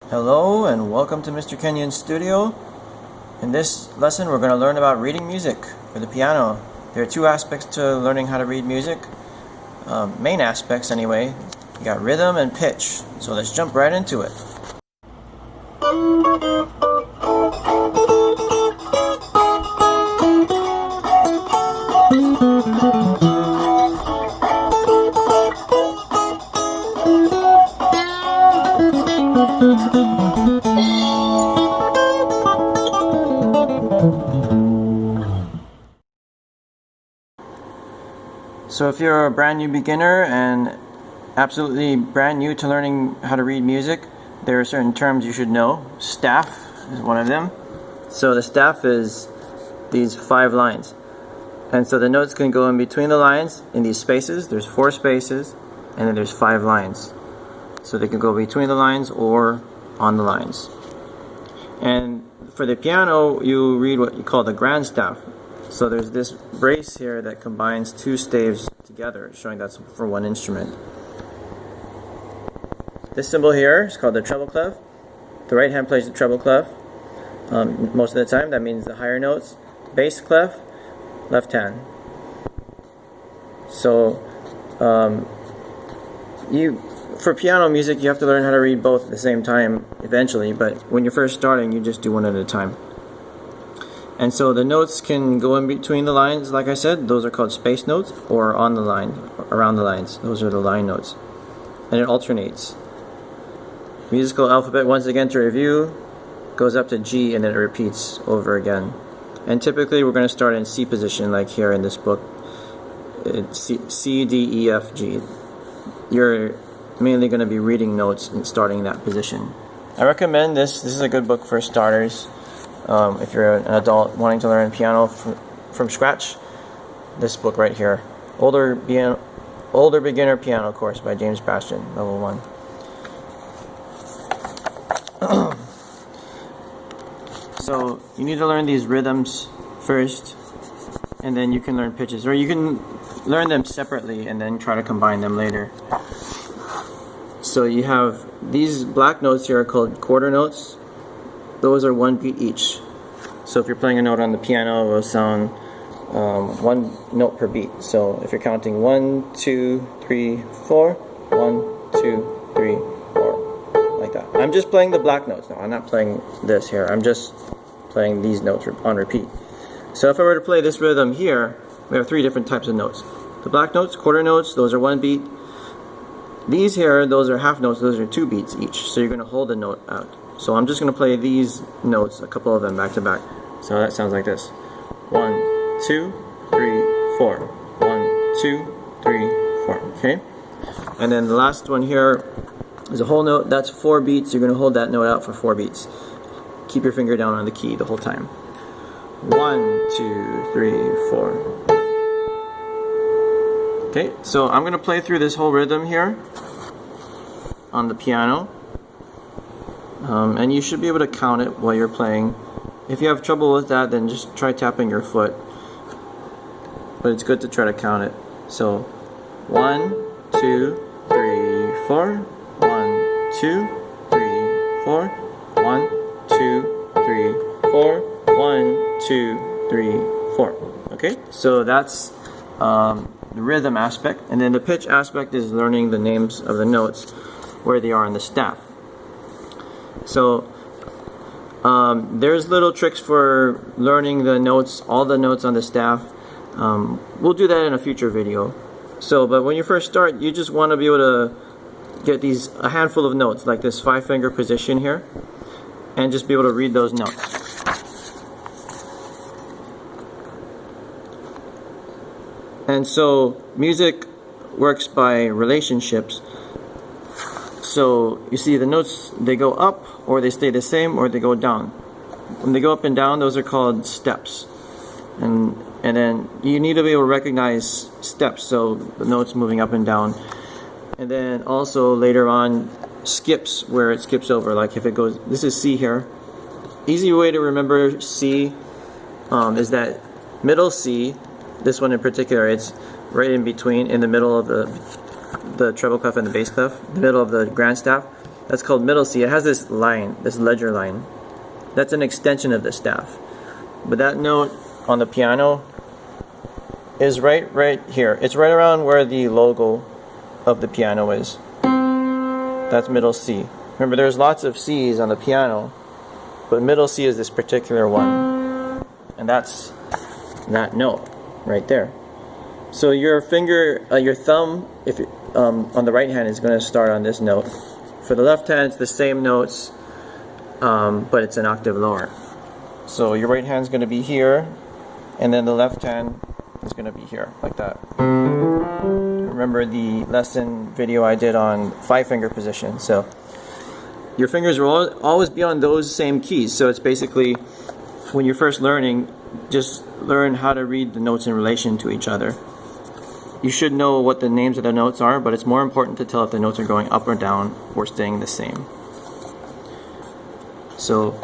Hello and welcome to Mr. Kenyon's studio. In this lesson we're going to learn about reading music for the piano. There are two aspects to learning how to read music, main aspects anyway. You got rhythm and pitch, so let's jump right into it. So if you're a brand new beginner and absolutely brand new to learning how to read music, there are certain terms you should know. Staff is one of them. So the staff is these 5 lines. And so the notes can go in between the lines in these spaces. There's 4 spaces and then there's 5 lines. So they can go between the lines or on the lines. And for the piano, you read what you call the grand staff. So there's this brace here that combines 2 staves together, showing that's for one instrument. This symbol here is called the treble clef. The right hand plays the treble clef most of the time. That means the higher notes. Bass clef, left hand. So for piano music, you have to learn how to read both at the same time eventually, but when you're first starting, you just do one at a time. And so the notes can go in between the lines, like I said. Those are called space notes, or on the line, around the lines. Those are the line notes. And it alternates. Musical alphabet, once again to review, goes up to G and then it repeats over again. And typically we're going to start in C position, like here in this book. It's C, D, E, F, G. You're mainly going to be reading notes and starting in that position. I recommend this. This is a good book for starters. If you're an adult wanting to learn piano from scratch, this book right here, Older Beginner Piano Course by James Bastian, level 1. So you need to learn these rhythms first, and then you can learn pitches, or you can learn them separately and then try to combine them later. So you have these black notes here are called quarter notes. Those are 1 beat each. So if you're playing a note on the piano, it will sound 1 note per beat. So if you're counting 1, 2, 3, 4, 1, 2, 3, 4, like that. I'm just playing the black notes now. I'm not playing this here. I'm just playing these notes on repeat. So if I were to play this rhythm here, we have 3 different types of notes. The black notes, quarter notes, those are 1 beat. These here, those are half notes, those are 2 beats each. So you're going to hold the note out. So I'm just going to play these notes, a couple of them back to back. So that sounds like this. 1, 2, 3, 4. 1, 2, 3, 4. Okay? And then the last one here is a whole note. That's 4 beats. You're going to hold that note out for 4 beats. Keep your finger down on the key the whole time. 1, 2, 3, 4. Okay, so I'm going to play through this whole rhythm here on the piano. And you should be able to count it while you're playing. If you have trouble with that, then just try tapping your foot. But it's good to try to count it. So 1, 2, 3, 4. 1, 2, 3, 4. 1, 2, 3, 4. 1, 2, 3, 4. Okay, so that's the rhythm aspect. And then the pitch aspect is learning the names of the notes, where they are in the staff. So there's little tricks for learning the notes, all the notes on the staff. We'll do that in a future video. So, but when you first start, you just want to be able to get a handful of notes, like this 5-finger position here, and just be able to read those notes. And so music works by relationships. So you see the notes, they go up, or they stay the same, or they go down. When they go up and down, those are called steps. And then you need to be able to recognize steps, so the notes moving up and down. And then also later on, skips, where it skips over, like if it goes, this is C here. Easy way to remember C is that middle C, this one in particular, it's right in between, in the middle of the treble clef and the bass clef, the middle of the grand staff. That's called middle C. It has this line, this ledger line. That's an extension of the staff. But that note on the piano is right here. It's right around where the logo of the piano is. That's middle C. Remember, there's lots of C's on the piano, but middle C is this particular one. And that's that note right there. So your finger, your thumb, if on the right hand is going to start on this note. For the left hand, it's the same notes, but it's an octave lower. So your right hand is going to be here, and then the left hand is going to be here, like that. Remember the lesson video I did on 5-finger position. So your fingers will always be on those same keys. So it's basically, when you're first learning, just learn how to read the notes in relation to each other. You should know what the names of the notes are, but it's more important to tell if the notes are going up or down or staying the same. So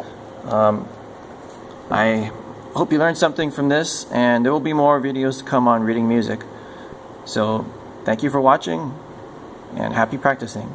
I hope you learned something from this, and there will be more videos to come on reading music. So thank you for watching, and happy practicing.